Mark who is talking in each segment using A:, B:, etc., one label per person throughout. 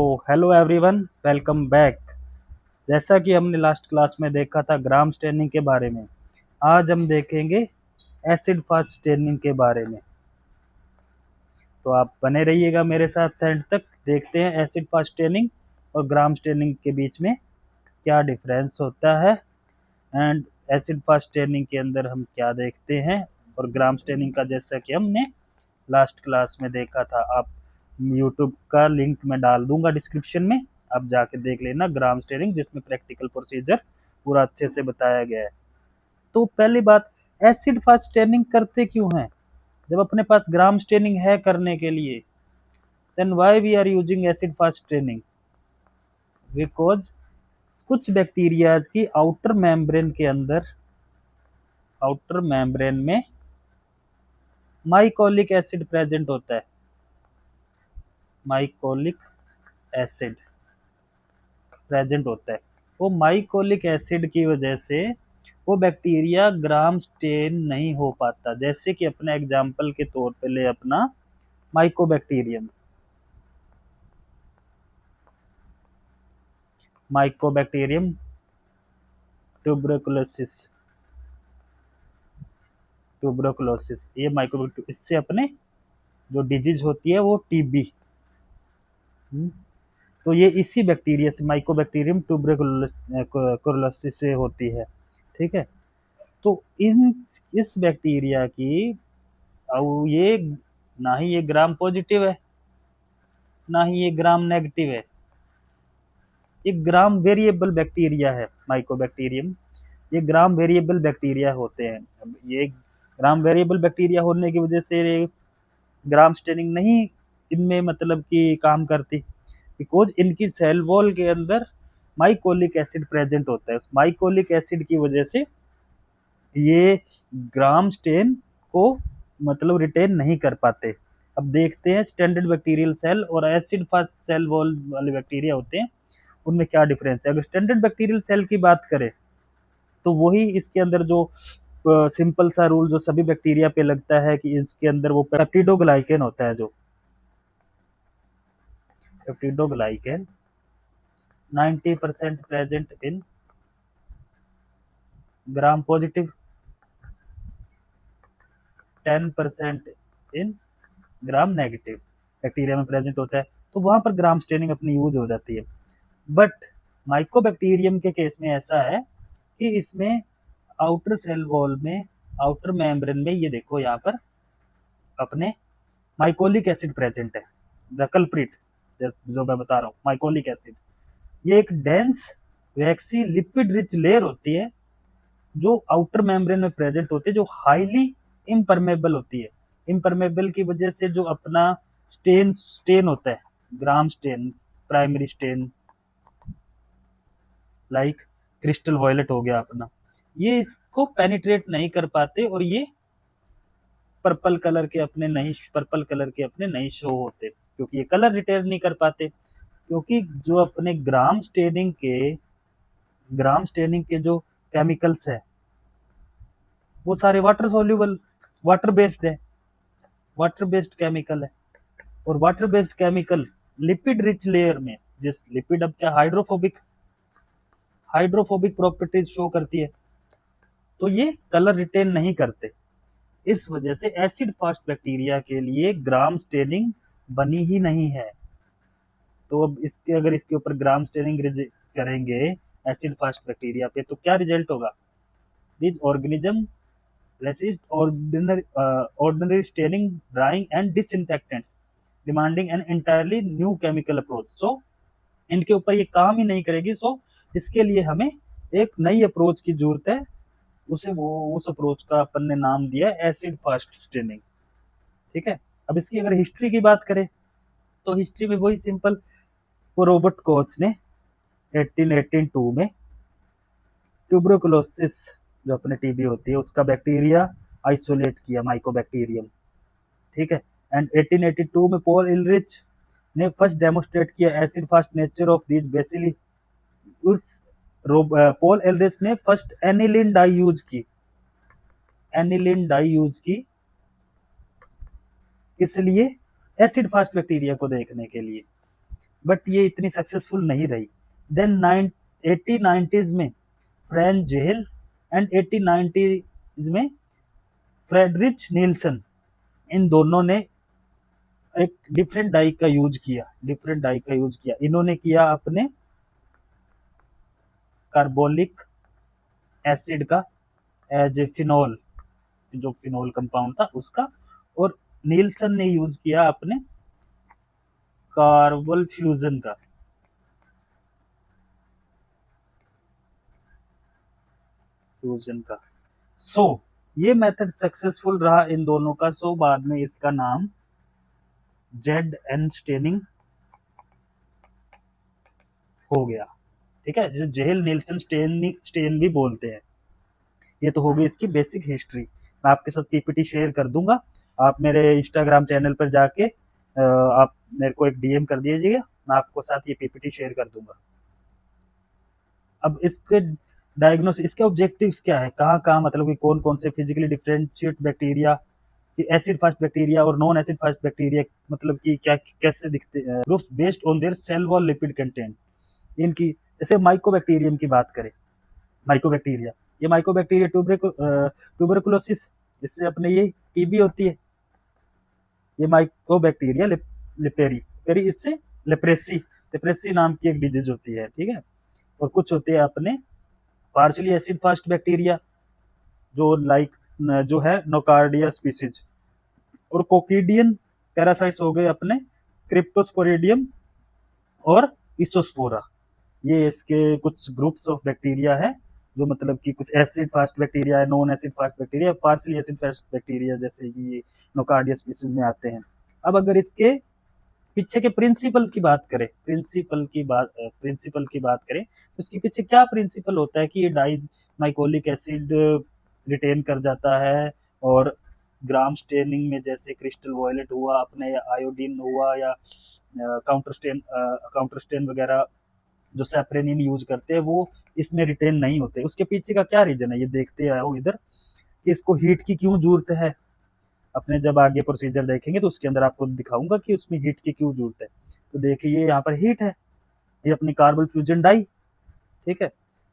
A: तो hello everyone, welcome back. जैसा कि हमने लास्ट क्लास में देखा था ग्राम स्टेनिंग के बारे में, आज हम देखेंगे एसिड फास्ट स्टेनिंग के बारे में। तो आप बने रहिएगा मेरे साथ एंड तक। देखते हैं एसिड फास्ट स्टेनिंग और ग्राम स्टेनिंग के बीच में क्या डिफरेंस होता है, एंड एसिड फास्ट स्टेनिंग के अंदर हम क्या देखते हैं और ग्राम स्टेनिंग का जैसा कि हमने लास्ट क्लास में देखा था। आप यूट्यूब का लिंक मैं डाल दूंगा डिस्क्रिप्शन में, आप जाके देख लेना ग्राम स्टेनिंग, जिसमें प्रैक्टिकल प्रोसीजर पूरा अच्छे से बताया गया है। तो पहली बात, एसिड फास्ट स्टेनिंग करते क्यों हैं? जब अपने पास ग्राम स्टेनिंग है करने के लिए, then why we are using acid fast staining? Because कुछ बैक्टीरियाज की आउटर मेम्ब्रेन के अंदर, आउटर मेम्ब्रेन में माइकोलिक एसिड प्रेजेंट होता है। माइकोलिक एसिड प्रेजेंट होता है। वो माइकोलिक एसिड की वजह से वो बैक्टीरिया ग्राम स्टेन नहीं हो पाता। जैसे कि अपने एग्जाम्पल के तौर पे ले अपना माइकोबैक्टीरियम। माइकोबैक्टीरियम ट्यूबरकुलोसिस, ट्यूबरकुलोसिस ये माइकोबैक्टीरियम, इससे अपने जो डिजीज होती है वो टीबी। तो ये इसी बैक्टीरिया से, माइकोबैक्टीरियम ट्यूबरकुलोसिस से होती है। ठीक है। तो इस बैक्टीरिया की ये ना ही ये ग्राम पॉजिटिव है, ना ही ये ग्राम नेगेटिव है। ये ग्राम वेरिएबल बैक्टीरिया है माइकोबैक्टीरियम। ये ग्राम वेरिएबल बैक्टीरिया होते हैं। अब ये ग्राम वेरिएबल बैक्टीरिया होने की वजह से ग्राम स्टेनिंग नहीं इनमें मतलब कि काम करती, बिकॉज इनकी सेल वॉल के अंदर माइकोलिक एसिड प्रेजेंट होता है। उस माइकोलिक एसिड की वजह से ये ग्राम स्टेन को मतलब रिटेन नहीं कर पाते। अब देखते हैं स्टैंडर्ड बैक्टीरियल सेल और एसिड फास्ट सेल वॉल वाले बैक्टीरिया होते हैं, उनमें क्या डिफरेंस है। अगर स्टैंडर्ड बैक्टीरियल सेल की बात करें तो वही इसके अंदर जो सिंपल सा रूल जो सभी बैक्टीरिया पे लगता है कि इसके अंदर वो पेप्टिडोग्लाइकेन होता है। जो peptidoglycan 90% present in gram positive, 10% in gram negative bacteria में प्रेजेंट होता है। तो वहां पर ग्राम स्टेनिंग अपनी यूज हो जाती है। बट माइकोबैक्टीरियम के केस में ऐसा है कि इसमें आउटर सेल वॉल में, आउटर मेम्ब्रेन में, ये देखो यहाँ पर अपने माइकोलिक एसिड प्रेजेंट है। द कल्प्रिट जो मैं बता रहा हूँ, माइकोलिक एसिड, ये एक डेंस वैक्सी लिपिड रिच लेयर होती है जो आउटर मेम्ब्रेन में प्रेजेंट होती है, जो हाईली इम्परमेबल होती है। इम्परमेबल की वजह से जो अपना स्टेन होता है, gram stain, primary stain, like crystal violet हो गया अपना, ये इसको पेनिट्रेट नहीं कर पाते और ये पर्पल कलर के अपने नहीं शो होते, क्योंकि ये कलर रिटेन नहीं कर पाते। क्योंकि जो अपने ग्राम स्टेनिंग के जो केमिकल्स है वो सारे वाटर सोल्यूबल, वाटर बेस्ड है, वाटर बेस्ड केमिकल है। और water based chemical lipid rich layer में, जिस लिपिड अब क्या हाइड्रोफोबिक, हाइड्रोफोबिक प्रॉपर्टीज शो करती है, तो ये कलर रिटेन नहीं करते। इस वजह से एसिड फास्ट बैक्टीरिया के लिए ग्राम स्टेनिंग बनी ही नहीं है। तो अब इसके अगर इसके ऊपर ग्राम स्टेनिंग करेंगे एसिड फास्ट बैक्टीरिया पे तो क्या रिजल्ट होगा? This organism resist ordinary staining, drying and disinfectants, demanding an entirely new chemical approach. So इनके ऊपर ये काम ही नहीं करेगी। सो इसके लिए हमें एक नई अप्रोच की जरूरत है। उस अप्रोच का अपन ने नाम दिया एसिड फास्ट स्टेनिंग। ठीक है। अब इसकी अगर हिस्ट्री की बात करें तो हिस्ट्री में वही सिंपल, वो रॉबर्ट कोच ने 1882 में ट्यूबरकुलोसिस, जो अपने टीबी होती है, उसका बैक्टीरिया आइसोलेट किया, माइकोबैक्टीरियम। ठीक है। एंड 1882 में पॉल इलरिच ने फर्स्ट डेमोस्ट्रेट किया acid fast nature of these bacilli. उस पॉल इलरिच ने फर्स्ट एनिलीन डाई यूज की, एनिलीन डाई यूज की, इसलिए एसिड फास्ट बैक्टीरिया को देखने के लिए। बट ये इतनी सक्सेसफुल नहीं रही। देन 1890s में फ्रैंक जेहल एंड 1890s में फ्रेडरिच नील्सन, इन दोनों ने एक डिफरेंट डाई का यूज किया, डिफरेंट डाई का यूज किया। इन्होंने किया अपने कार्बोलिक एसिड का एज ए फिनोल, जो फिनोल कंपाउंड था उसका, और नील्सन ने यूज किया अपने कार्बल फ्यूजन का, फ्यूजन का। सो ये मेथड सक्सेसफुल रहा इन दोनों का। सो बाद में इसका नाम जेड एन स्टेनिंग हो गया। ठीक है, जिसे जेहल नील्सन स्टेन भी बोलते हैं। ये तो हो गई इसकी बेसिक हिस्ट्री। मैं आपके साथ पीपीटी शेयर कर दूंगा, आप मेरे इंस्टाग्राम चैनल पर जाके आप मेरे को एक डीएम कर दीजिएगा, मैं आपको साथ ये पीपीटी शेयर कर दूंगा। अब इसके डायग्नोसिस, इसके ऑब्जेक्टिव्स क्या है, कहाँ कहाँ मतलब कि कौन कौन से physically differentiate bacteria, acid fast bacteria और नॉन एसिड फास्ट बैक्टीरिया, मतलब कि क्या कैसे दिखते हैं, groups based on their cell wall lipid content इनकी। जैसे माइकोबैक्टीरियम की बात करें, माइकोबैक्टीरिया, ये माइकोबैक्टीरिया ट्यूबरकुलोसिस, इससे अपने ये टीबी होती है। ये माइकोबैक्टीरिया लिपेरी पेरी, इससे लेप्रेसी, लेप्रेसी नाम की एक डिजीज होती है। ठीक है, और कुछ होते हैं अपने पार्शली एसिड फास्ट बैक्टीरिया, जो लाइक जो है नोकार्डिया स्पीसीज, और कोकिडियन पैरासाइट्स हो गए अपने क्रिप्टोस्पोरिडियम और इसोस्पोरा। ये इसके कुछ ग्रुप्स ऑफ बैक्टीरिया है, जो मतलब कि कुछ एसिड फास्ट बैक्टीरिया है, non acid fast bacteria, partially acid fast bacteria, जैसे कि नोकार्डिया स्पीसीज में आते हैं। अब अगर इसके पीछे के प्रिंसिपल्स की बात करें, प्रिंसिपल की बात करें तो इसके पीछे क्या प्रिंसिपल होता है कि ये डाइज माइकोलिक एसिड रिटेन कर जाता है, और ग्राम स्टेनिंग में जैसे क्रिस्टल वॉयलेट हुआ अपने, या आयोडीन हुआ, या काउंटर स्टेन वगैरह जो सेप्रेनिन यूज करते हैं, वो इसमें रिटेन नहीं होते। उसके पीछे का क्या रीजन है, ये देखते आओ इधर कि इसको हीट की क्यों जरूरत है। अपने जब आगे प्रोसीजर देखेंगे तो उसके अंदर आपको दिखाऊंगा कि उसमें हीट की क्यों जरूरत है। तो देखिए यहाँ पर हीट है, ये अपनी कार्बन फ्यूजन डाई। ठीक है,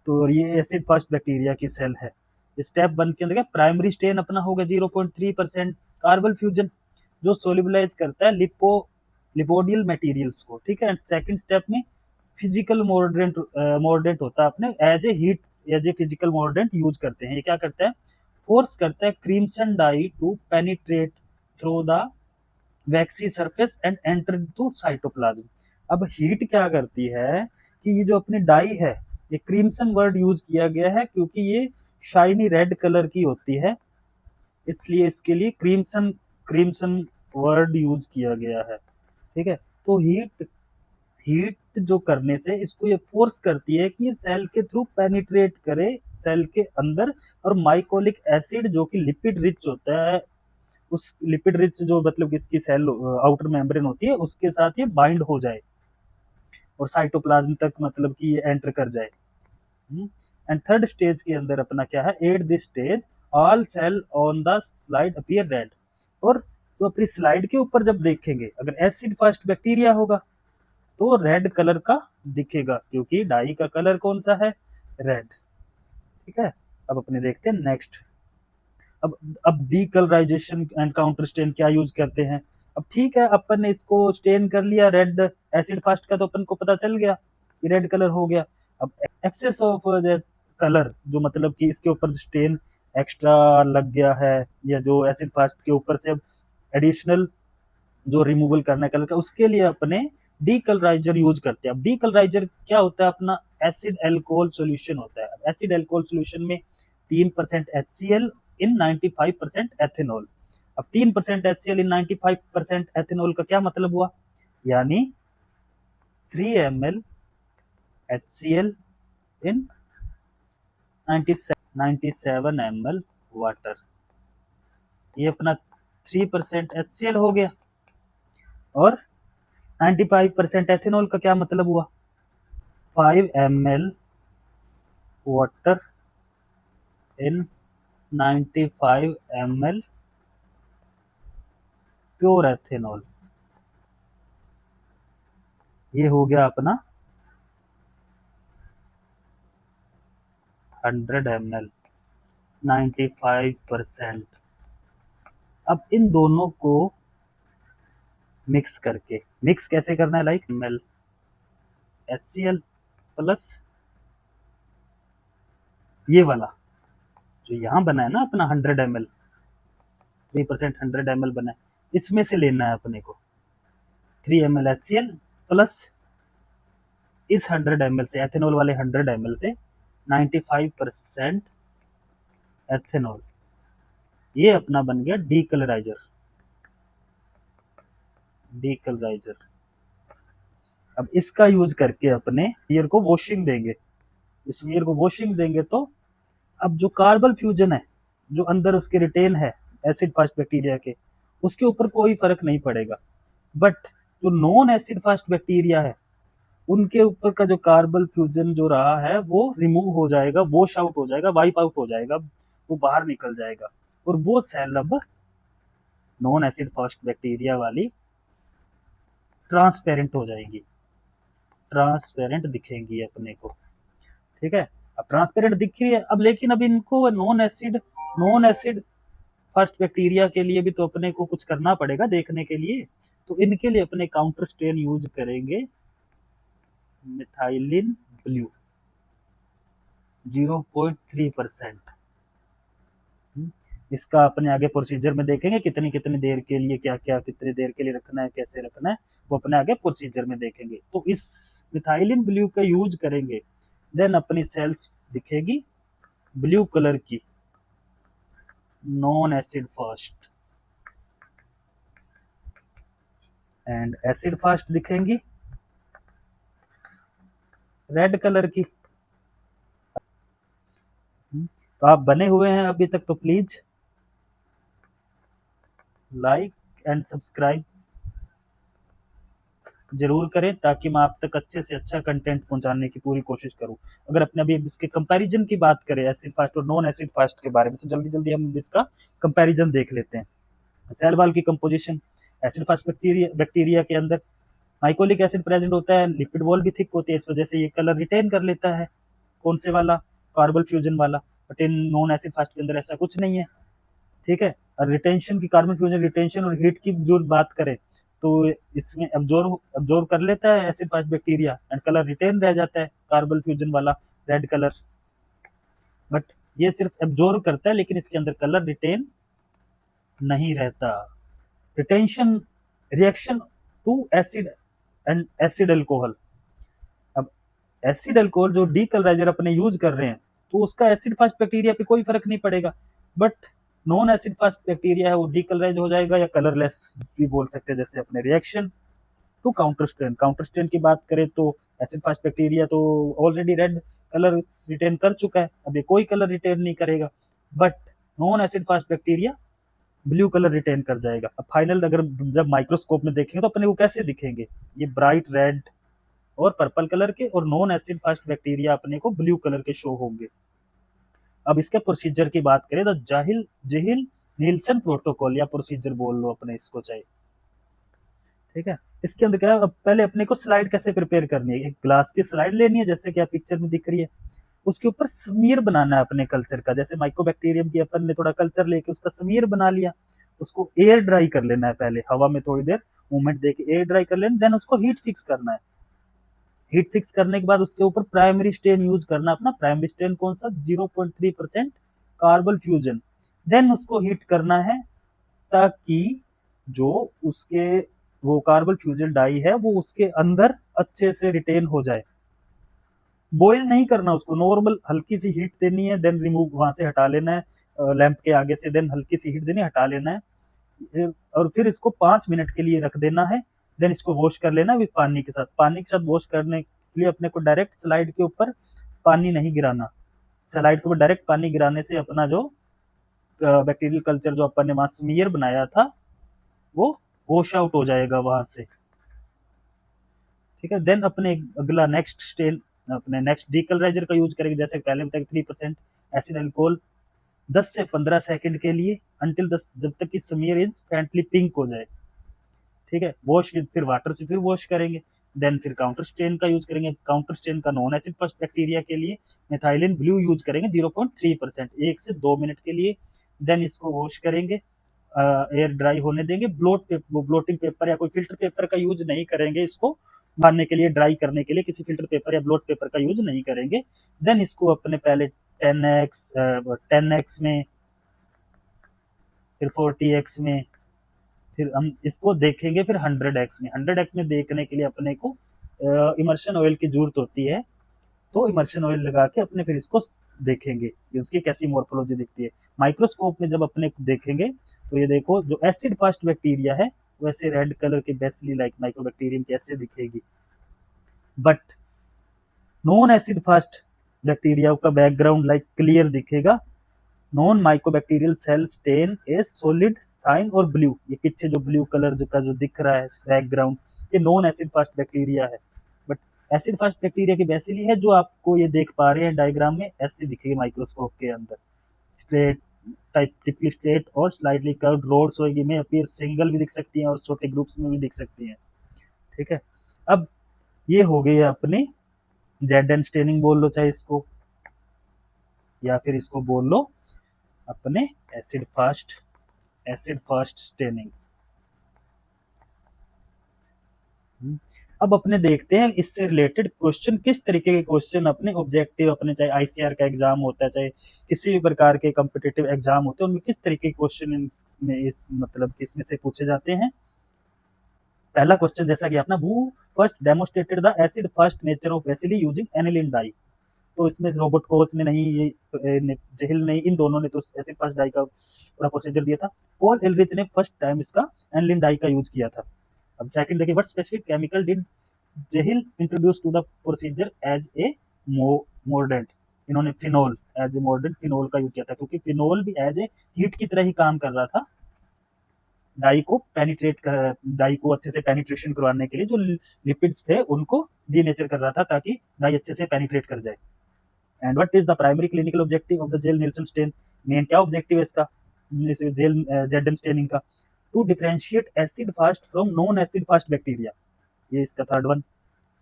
A: तो ये एसिड फास्ट बैक्टीरिया की सेल है। स्टेप 1 के अंदर प्राइमरी स्टेन अपना होगा 0.3% कार्बन फ्यूजन, जो सोलिबलाइज करता है लिपोडियल मटेरियल्स को। ठीक है, एंड सेकंड स्टेप में फिजिकल मोर्डेंट होता है अपने as a heat, as a physical mordant use करते हैं। ये क्या करता है, फोर्स करता है crimson dye to penetrate through the waxy surface and enter to cytoplasm. अब हीट क्या करती है कि ये जो अपनी डाई है, ये क्रिम्सन वर्ड यूज किया गया है क्योंकि ये शाइनी रेड कलर की होती है, इसलिए इसके लिए क्रिम्सन क्रिम्सन वर्ड यूज किया गया है। ठीक है, तो हीट हीट जो करने से इसको ये फोर्स करती है कि ये सेल के थ्रू पेनिट्रेट करे सेल के अंदर, और माइकोलिक एसिड जो कि लिपिड रिच होता है, उस लिपिड रिच जो मतलब इसकी सेल आउटर मेम्ब्रेन होती है उसके साथ ये बाइंड हो जाए और साइटोप्लाज्म तक मतलब कि ये एंटर कर जाए। एंड थर्ड स्टेज के अंदर अपना क्या है, at this stage all cell on the slide appear red. और तो अपनी स्लाइड के ऊपर जब देखेंगे, अगर एसिड फास्ट बैक्टीरिया होगा तो रेड कलर का दिखेगा, क्योंकि डाई का कलर कौन सा है, रेड। ठीक है, अब अपने देखते हैं नेक्स्ट। अब डीकलराइजेशन एंड काउंटर स्टेन क्या यूज करते हैं। अब ठीक है, अपन ने इसको स्टेन कर लिया रेड एसिड फास्ट का, तो अपन को पता चल गया कि रेड कलर हो गया। अब एक्सेस ऑफ कलर, जो मतलब कि इसके ऊपर स्टेन एक्स्ट्रा लग गया है, या जो एसिड फास्ट के ऊपर से अब एडिशनल जो रिमूवल करना है कलर का, उसके लिए अपने डीकलराइजर यूज करते हैं। अब डीकलराइजर क्या होता है, अपना एसिड एल्कोहल सॉल्यूशन होता है। एसिड एल्कोहल सॉल्यूशन में 3% HCl इन 95% एथेनॉल। अब 3% HCl इन 95% एथेनॉल का क्या मतलब हुआ, यानी 3 ml HCl इन 97 ml वाटर। ये अपना 3% HCl हो गया, और 95% एथेनॉल का क्या मतलब हुआ, 5 ml water in 95 ml pure ethanol. ये हो गया अपना 100 ml 95%। अब इन दोनों को मिक्स करके, मिक्स कैसे करना है, लाइक ml HCl प्लस ये वाला जो यहाँ बना है ना अपना 100 ml, 3% 100 ml बना है, इसमें से लेना है अपने को 3 ml HCl प्लस इस 100 ml से, एथेनॉल वाले 100 ml से 95% एथेनॉल। ये अपना बन गया डीकलराइजर। डीकलराइजर अब इसका यूज करके अपने बियर को वॉशिंग देंगे। इस बियर को वॉशिंग देंगे तो अब जो कार्बन फ्यूजन है, जो अंदर उसके रिटेन है एसिड फास्ट बैक्टीरिया के, उसके ऊपर कोई फर्क नहीं पड़ेगा। बट जो नॉन एसिड फास्ट बैक्टीरिया है, उनके ऊपर का जो कार्बन फ्यूजन जो रहा है वो रिमूव हो जाएगा, वॉश आउट हो जाएगा, वाइप आउट हो जाएगा, वो बाहर निकल जाएगा। और वो सेल अब नॉन एसिड फास्ट बैक्टीरिया वाली ट्रांसपेरेंट हो जाएंगी, ट्रांसपेरेंट दिखेंगी अपने को। ठीक है, अब ट्रांसपेरेंट दिख रही है अब, लेकिन अब इनको नॉन एसिड फर्स्ट बैक्टीरिया के लिए भी तो अपने को कुछ करना पड़ेगा देखने के लिए। तो इनके लिए अपने काउंटर स्ट्रेन यूज करेंगे मिथाइलिन ब्लू 0.3%। इसका अपने आगे प्रोसीजर में देखेंगे, कितनी कितनी देर के लिए क्या क्या कितनी देर के लिए रखना है, कैसे रखना है, वो अपने आगे प्रोसीजर में देखेंगे। तो इस मिथाइलिन ब्लू का यूज करेंगे, देन अपनी सेल्स दिखेगी ब्लू कलर की, non acid fast, and acid fast दिखेंगी रेड कलर की। तो आप बने हुए हैं अभी तक तो प्लीज लाइक एंड सब्सक्राइब जरूर करें, ताकि मैं आप तक अच्छे से अच्छा कंटेंट पहुंचाने की पूरी कोशिश करूं। अगर अपने अभी इसके कंपैरिजन की बात करें एसिड फास्ट और नॉन एसिड फास्ट के बारे में, तो जल्दी जल्दी हम इसका कंपैरिजन देख लेते हैं। सेल वॉल की कंपोजिशन, एसिड फास्ट बैक्टीरिया के अंदर माइकोलिक एसिड प्रेजेंट होता है, लिपिड वॉल भी थिक होती है, इस वजह से ये कलर रिटेन कर लेता है। कौन से वाला, कार्बन फ्यूजन वाला। But in non acid fast के अंदर ऐसा कुछ नहीं है। ठीक है, और रिटेंशन की, कार्बन फ्यूजन रिटेंशन और हीट की जो बात करें तो इसमें अब्जॉर्व कर लेता है acid fast bacteria, and colour retain रह जाता है कार्बन फ्यूजन वाला रेड कलर। बट ये सिर्फ अब्जॉर्व करता है, लेकिन इसके अंदर कलर रिटेन नहीं रहता। Retention reaction to acid and acid alcohol. अब एसिड अल्कोहल जो डीकलराइजर अपने यूज कर रहे हैं, तो उसका एसिड फास्ट बैक्टीरिया पे कोई फर्क नहीं पड़ेगा। But non acid fast bacteria है वो डीकलराइज हो जाएगा, या कलरलेस भी बोल सकते हैं। जैसे अपने रिएक्शन टू काउंटर स्ट्रेन की बात करें तो एसिड फास्ट बैक्टीरिया तो ऑलरेडी रेड कलर रिटेन कर चुका है, अब ये कोई कलर रिटेन नहीं करेगा। But non acid fast bacteria blue colour retain कर जाएगा। अब फाइनल अगर जब माइक्रोस्कोप में देखेंगे तो अपने को कैसे दिखेंगे, ये ब्राइट रेड और पर्पल कलर के, और नॉन एसिड फास्ट बैक्टीरिया अपने को ब्लू कलर के शो होंगे। अब इसके प्रोसीजर की बात करें तो जाहिल जेहिल नीलसन प्रोटोकॉल या प्रोसीजर बोल लो अपने इसको चाहे। ठीक है, इसके अंदर क्या है, अब पहले अपने को स्लाइड कैसे प्रिपेयर करनी है, एक ग्लास की स्लाइड लेनी है जैसे कि आप पिक्चर में दिख रही है, उसके ऊपर स्मीयर बनाना है अपने कल्चर का। जैसे माइकोबैक्टीरियम की अपन ने थोड़ा कल्चर लेके उसका स्मीयर बना लिया, उसको एयर ड्राई कर लेना है, पहले हवा में थोड़ी देर मूवमेंट देके एयर ड्राई कर लेना, देन उसको हीट फिक्स करना है। हीट फिक्स करने के बाद उसके ऊपर प्राइमरी स्टेन यूज करना अपना। प्राइमरी स्टेन कौन सा, 0.3% कार्बन फ्यूजन। देन उसको हीट करना है ताकि जो उसके वो कार्बन फ्यूजन डाई है वो उसके अंदर अच्छे से रिटेन हो जाए। बॉयल नहीं करना उसको, नॉर्मल हल्की सी हीट देनी है, देन रिमूव वहां से हटा लेना है लैंप के आगे से, देन हल्की सी हीट देनी है, हटा लेना है, और फिर इसको 5 मिनट के लिए रख देना है। देन इसको वॉश कर लेना विद पानी के साथ। पानी के साथ वॉश करने के लिए अपने को डायरेक्ट स्लाइड के ऊपर पानी नहीं गिराना। स्लाइड के ऊपर डायरेक्ट पानी गिराने से अपना जो बैक्टीरियल कल्चर जो अपन ने वहां स्मीयर बनाया था वो वॉश आउट हो जाएगा वहां से। ठीक है, देन अपने अगला नेक्स्ट स्टेन, अपने नेक्स्ट डीकलराइजर का यूज करेंगे। जैसे पहले बताया 3% एसिड अल्कोहल 10 से 15 सेकंड के लिए, अंटिल 10, जब तक कि स्मीयर इज फैंटली पिंक हो जाए। ठीक है, वॉश फिर वाटर से फिर वॉश करेंगे। देन फिर काउंटर स्ट्रेन का यूज करेंगे, काउंटर स्ट्रेन का नॉन एसिड फर्स्ट बैक्टीरिया के लिए मिथाइलिन ब्लू यूज करेंगे 0.3%, 1 से 2 मिनट के लिए। देन इसको वॉश करेंगे, एयर ड्राई होने देंगे, ब्लोटिंग पेपर या कोई फिल्टर पेपर का यूज नहीं करेंगे, इसको मारने के लिए, ड्राई करने के लिए किसी फिल्टर पेपर या ब्लोट पेपर का यूज नहीं करेंगे। देन इसको अपने पहले 10x में, फिर 40x में, फिर हम इसको देखेंगे फिर 100x में। 100x में देखने के लिए अपने को इमर्शन ऑयल की जरूरत होती है, तो इमर्शन ऑयल लगा के अपने फिर इसको देखेंगे कि उसकी कैसी मॉर्फोलॉजी दिखती है। माइक्रोस्कोप में जब अपने देखेंगे तो ये देखो जो एसिड फास्ट बैक्टीरिया है वैसे रेड कलर के बेसिली लाइक माइक्रोबैक्टीरियम कैसे दिखेगी, but non acid fast bacteria का बैकग्राउंड लाइक क्लियर दिखेगा। Non mycobacterial cell stain a solid sign और ब्लू, ये पीछे जो ब्लू कलर जो दिख रहा है बैकग्राउंड, ये नॉन एसिड फास्ट बैक्टीरिया है। बट एसिड फास्ट बैक्टीरिया की बेसिली है जो आपको ये देख पा रहे हैं डायग्राम में, ऐसे दिखेगी माइक्रोस्कोप के अंदर, स्ट्रेट टाइप, टिपिकली स्ट्रेट और स्लाइटली कर्व्ड रोड्स होगी, में अपीयर सिंगल भी दिख सकती हैं और छोटे ग्रुप्स में भी दिख सकती हैं। ठीक है, अब ये हो गई अपनी जेडन स्टेनिंग बोल लो चाहे इसको, या फिर इसको बोल लो अपने एसिड फास्ट स्टेनिंग। अब अपने देखते हैं इससे रिलेटेड क्वेश्चन, किस तरीके के क्वेश्चन अपने ऑब्जेक्टिव, अपने चाहे आईसीआर का एग्जाम होता है, चाहे किसी भी प्रकार के कॉम्पिटिटिव एग्जाम होते हैं, उनमें किस तरीके के क्वेश्चन में इस मतलब किसमें से पूछे जाते हैं। पहला क्वेश्चन जैसा कि अपना who first demonstrated the acid first nature of bacilli using aniline dye, तो इसमें रॉबर्ट कोच ने नहीं, ये जेहिल नहीं, इन दोनों ने तो एसिड फर्स्ट डाई का पूरा प्रोसीजर दिया था। पॉल एलरिच ने फर्स्ट टाइम इसका एनिलीन डाई का यूज किया था। अब सेकंड देखिए, what specific chemical did Ziehl introduce to the procedure as a mordant, इन्होंने phenol as a mordant, phenol का यूज किया था, क्योंकि फिनोल भी एज ए हीट की तरह ही काम कर रहा था, डाई को पेनिट्रेट कर, डाई को अच्छे से पेनिट्रेशन करवाने के लिए जो लिपिड्स थे उनको डीनेचर कर रहा था ताकि डाई अच्छे से पेनिट्रेट कर जाए। And what is the primary clinical objective of the Ziehl Neelsen stain, main क्या ऑब्जेक्टिव है इसका जेल जेडन स्टेनिंग का, to differentiate acid fast from non acid fast bacteria, ये इसका third one.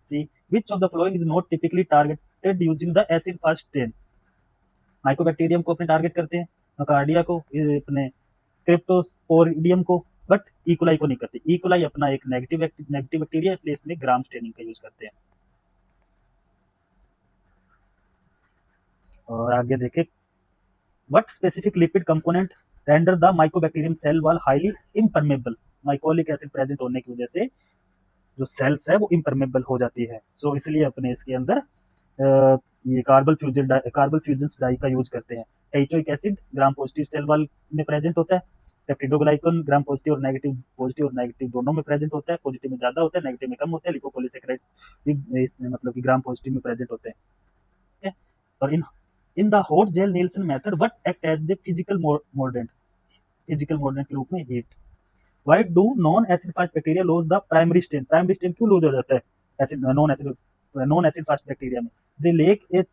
A: C which of the following is not typically targeted using the acid fast stain, mycobacterium को अपने target करते हैं, नोकार्डिया को, अपने क्रिप्टोस्पोरिडियम को, बट इकोलाई को नहीं करते। इकोलाई अपना एक नेगेटिव बैक्टीरिया, इसलिए इसमें ग्राम स्टेनिंग का यूज करते हैं। और आगे देखें, what specific lipid component render the mycobacterium cell wall highly impermeable, mycolic acid present होने की वजह से जो सेल्स है वो इम्परमेबल हो जाती है, सो इसलिए अपने इसके अंदर ये कार्बल फ्यूजन डाई का यूज करते हैं। Teichoic acid gram positive cell wall में प्रेजेंट होता है, पेप्टिडोग्लाइकन ग्राम पॉजिटिव और नेगेटिव दोनों में प्रेजेंट होता है, पॉजिटिव में ज्यादा होता है, नेगेटिव में कम होता है, लिपोपॉलीसेकेराइड इसमें मतलब कि ग्राम पॉजिटिव में प्रेजेंट होते हैं। ठीक है, और in the hot Ziehl Neelsen method what act as the physical mordant के रूप में heat. Why do non acid fast bacteria lose the primary stain, primary stain क्यों लूज हो जाता है acid non acid fast bacteria में, they lack a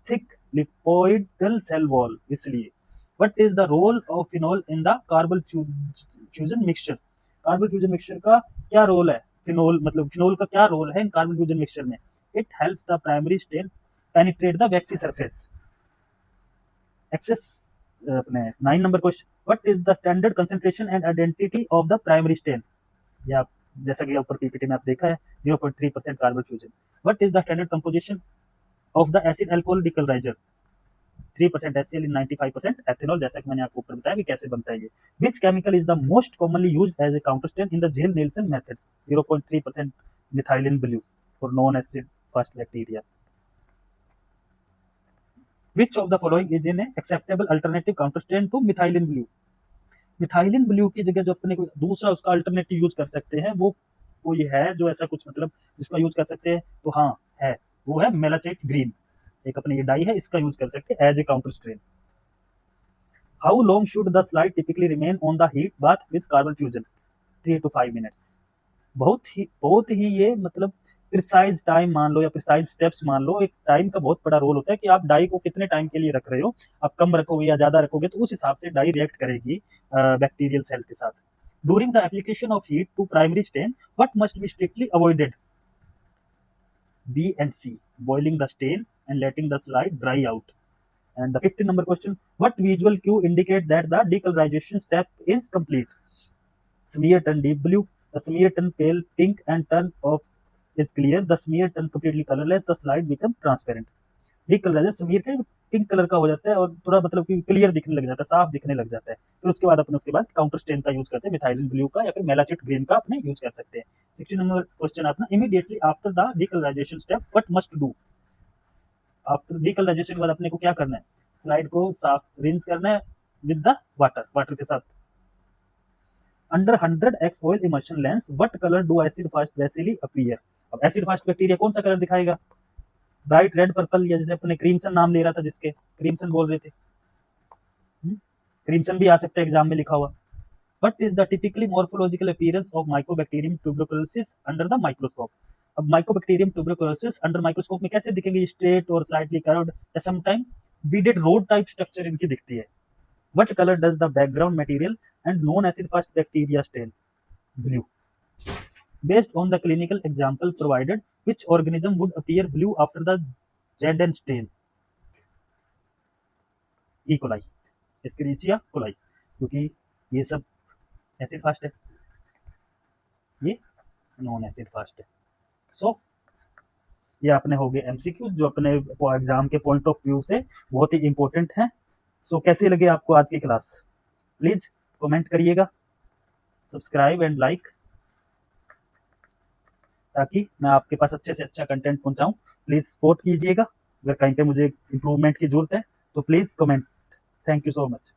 A: thick lipoidal cell wall, इसलिए। What is the role of phenol in the carbol fusion mixture, carbol fusion mixture का क्या role है, phenol का क्या रोल है इन कार्बन फ्यूजन मिक्सचर में, it helps the primary stain penetrate the waxy surface. एक्सेस अपने 9 number question, what is the standard concentration and identity of the primary stain, या जैसा कि ऊपर पीपीटी में आप देखा है 0.3% carbol fuchsin. What is the standard composition of the acid alcohol decoloriser, 3% HCl in 95% ethanol, जैसा कि मैंने आपको ऊपर बताया कि कैसे बनता है ये। Which chemical is the most commonly used as a counterstain in the Ziehl Neelsen method, 0.3% methylene blue for non acid fast bacteria. Which of the following is an acceptable alternative counterstrain to methylene blue? Methylene blue की जगह जो अपने को दूसरा उसका alternative use कर सकते हैं वो कोई है जो ऐसा कुछ मतलब जिसका यूज कर सकते हैं, तो हाँ है, वो है मेलाचाइट ग्रीन, एक अपने ये डाई है, इसका यूज कर सकते हैं as a counter strain. How long should the slide typically remain on the heat bath with carbon fusion, 3 to 5 minutes. बहुत ही ये मतलब प्रिसाइज टाइम मान लो या प्रिसाइज स्टेप्स मान लो, एक टाइम का बहुत बड़ा रोल होता है कि आप डाई को कितने टाइम के लिए रख रहे हो, आप कम रखोगे या ज्यादा रखोगे तो उस हिसाब से डाई रिएक्ट करेगी बैक्टीरियल सेल के साथ। During the application of heat to primary stain what must be strictly avoided, B and C, boiling the stain and letting the slide dry out. And the 15 number question, what visual cue indicate that the decolorization step is complete? Smear turn deep blue, the smear turn pale pink and turn off is clear, the smear turn completely colorless, the slide become transparent. Decoloriser smear का pink colour का हो जाता है और थोड़ा मतलब कि clear दिखने लग जाता है, साफ दिखने लग जाता है। फिर उसके बाद अपन उसके बाद काउंटर स्टेन का यूज करते हैं, मिथाइलिन ब्लू का या फिर मेलाचिट ग्रीन का अपने यूज कर सकते हैं। 16 नंबर क्वेश्चन अपना, immediately after the decolourisation step what must do? After decolourisation के बाद अपने को क्या करना है? स्लाइड को साफ रिंस करना है विद द वाटर के साथ। Under 100x oil emulsion lens what colour do acid fast bacilli appear? अब एसिड फास्ट बैक्टीरिया कौन सा कलर दिखाएगा? ब्राइट रेड पर्पल, या जैसे अपने क्रीमसन नाम ले रहा था जिसके, क्रीमसन बोल रहे थे, क्रीमसन भी आ सकता है एग्जाम में लिखा हुआ। What is the typically morphological appearance of Mycobacterium tuberculosis under the microscope? अब Mycobacterium tuberculosis under microscope में कैसे दिखेंगे? स्ट्रेट और स्लाइटली कर्व्ड या sometime beaded road type structure इनकी दिखती है। What color does the background material and non-acid fast bacteria stain? Blue. Based on the clinical example provided, which organism would appear blue after the Janden stain? E. coli, Escherichia coli, क्योंकि ये सब acid fast है, ये non acid fast है। सो ये अपने हो गए एमसीक्यू जो अपने एग्जाम के पॉइंट ऑफ व्यू से बहुत ही इंपॉर्टेंट है। सो कैसे लगे आपको आज की क्लास? प्लीज कमेंट करिएगा, सब्सक्राइब एंड लाइक, ताकि मैं आपके पास अच्छे से अच्छा कंटेंट पहुंचाऊं। प्लीज सपोर्ट कीजिएगा, अगर कहीं पे मुझे इम्प्रूवमेंट की जरूरत है तो please comment. Thank you so much.